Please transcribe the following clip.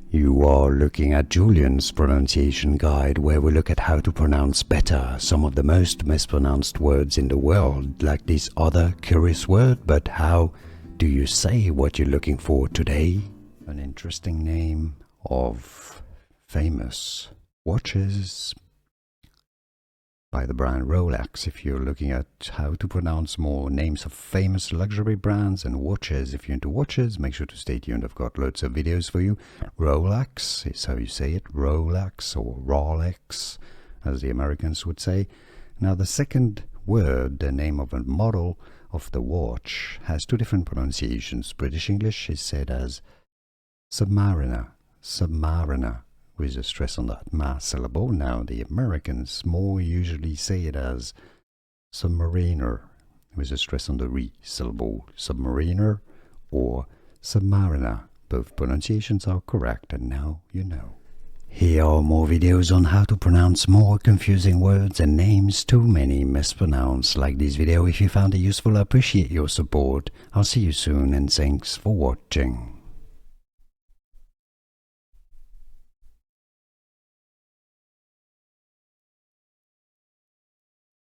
You are looking at Julian's pronunciation guide, where we look at how to pronounce better some of the most mispronounced words in the world, like this other curious word. But how do you say what you're looking for today? An interesting name of famous watches by the brand Rolex. If you're looking at how to pronounce more names of famous luxury brands and watches, if you're into watches, make sure to stay tuned. I've got loads of videos for you. Rolex is how you say it, Rolex or Rolex, as the Americans would say. Now the second word, the name of a model of the watch, has two different pronunciations. British English is said as Submariner, Submariner, with a stress on that ma syllable. Now the Americans more usually say it as Submariner, with a stress on the re syllable. Submariner or Submariner. Both pronunciations are correct, and now you know. Here are more videos on how to pronounce more confusing words and names too many mispronounced. Like this video if you found it useful. I appreciate your support. I'll see you soon, and thanks for watching.